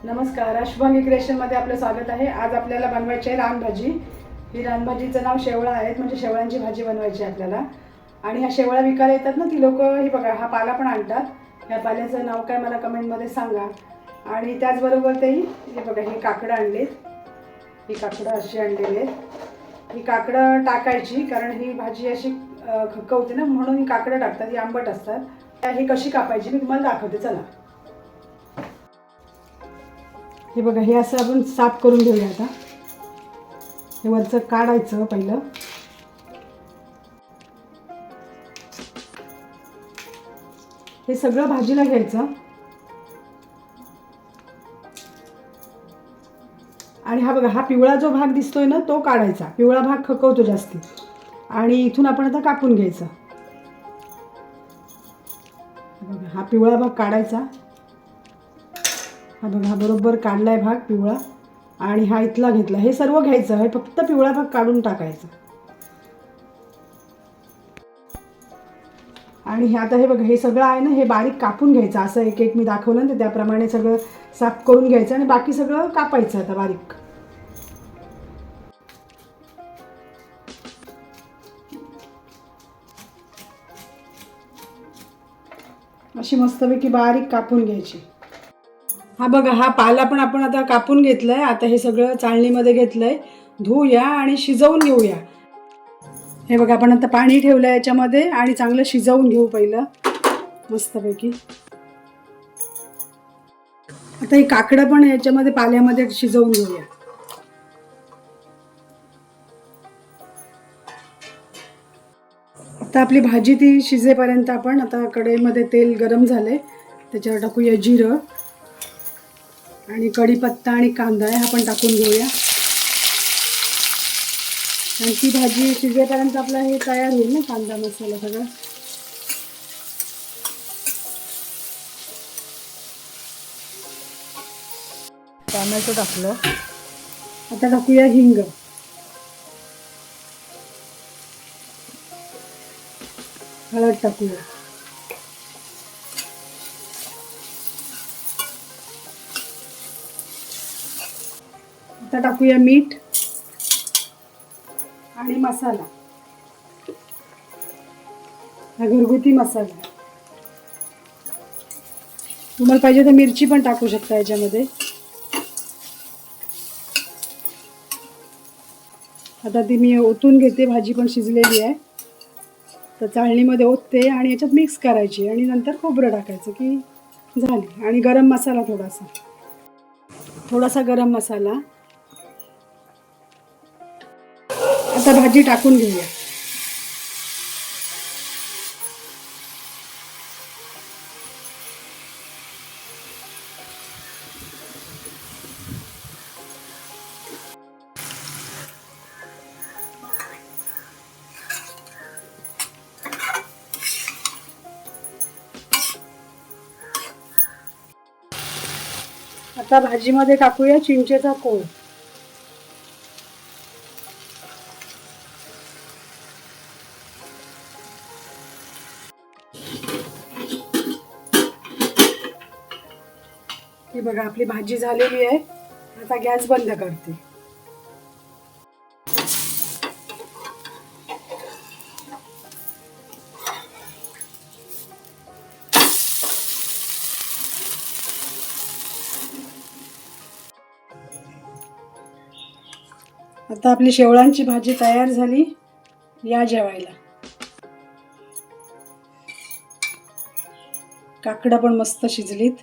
नमस्कार, शुभांगी क्रिएशनमध्ये आपलं स्वागत आहे। आज आपल्याला बनवायची आहे रानभाजी। ही रानभाजीचं नाव शेवळा आहे, म्हणजे शेवळ्यांची भाजी बनवायची आहे आपल्याला। आणि ह्या शेवळ्या विकायला येतात ना ती लोक, ही बघा हा पाला पण आणतात। या पाल्याचं नाव काय मला कमेंटमध्ये सांगा। आणि त्याचबरोबर ते हे बघा हे काकडं आणलेत, ही काकडं अशी आणलेली आहेत। ही काकडं टाकायची कारण ही भाजी अशी खक्कवते ना, म्हणून ही काकडं टाकतात, ही आंबट असतात। ही कशी कापायची मी तुम्हाला दाखवते, चला। हे बघा हे असं आपण साफ करून घेऊया। आता हे वरचं काढायचं पहिलं। हे सगळं भाजीला घ्यायचं आणि हा बघा हा पिवळा जो भाग दिसतोय ना तो काढायचा। पिवळा भाग खकवतो जास्ती। आणि इथून आपण आता कापून घ्यायचं। बघा हा पिवळा भाग काढायचा। हा बघा हा बरोबर काढलाय भाग पिवळा, आणि हा इथला घेतला। हे सर्व घ्यायचं, हे फक्त पिवळा भाग काढून टाकायचा। आणि हे आता हे बघा हे सगळं आहे ना, हे बारीक कापून घ्यायचं। असं एक एक मी दाखवलं ना त्याप्रमाणे सगळं साफ करून घ्यायचं आणि बाकी सगळं कापायचं आता बारीक। अशी मस्तपैकी बारीक कापून घ्यायची। हा बघा हा पाला पण आपण आता कापून घेतलाय। आता हे सगळं चाळणीमध्ये घेतलंय, धुवूया आणि शिजवून घेऊया। हे बघा आपण आता पाणी ठेवलंय याच्यामध्ये आणि चांगलं शिजवून घेऊ पहिलं मस्तपैकी। आता हे काकडं पण याच्यामध्ये पाल्यामध्ये शिजवून घेऊया। आता आपली भाजी ती शिजेपर्यंत आपण आता कढईमध्ये तेल गरम झाले, त्याच्यावर टाकूया जिरं आणि कढीपत्ता आणि कांदा हा पण टाकून घेऊया। आणि ती भाजी शिजेपर्यंत आपला हे तयार होईल ना, कांदा मसाला सगळं। टोमॅटो टाकलं, आता टाकूया हिंग, हळद टाकूया, आता टाकूया मीठ आणि मसाला, हा घरगुती मसाला। तुम्हाला पाहिजे तर मिरची पण टाकू शकता याच्यामध्ये। आता ती मी ओतून घेते, भाजी पण शिजलेली आहे। तर चाळणीमध्ये ओतते आणि याच्यात मिक्स करायची आणि नंतर खोबरं टाकायचं की झाली। आणि गरम मसाला थोडासा गरम मसाला। आता भाजी टाकून घेऊया। आता भाजीमध्ये टाकूया चिंचेचा कोळ। हे बघा आपली भाजी झालेली आहे। आता गॅस बंद करते। आता आपली शेवळ्यांची भाजी तयार झाली, या जेवायला। काकडं पण मस्त शिजलीत।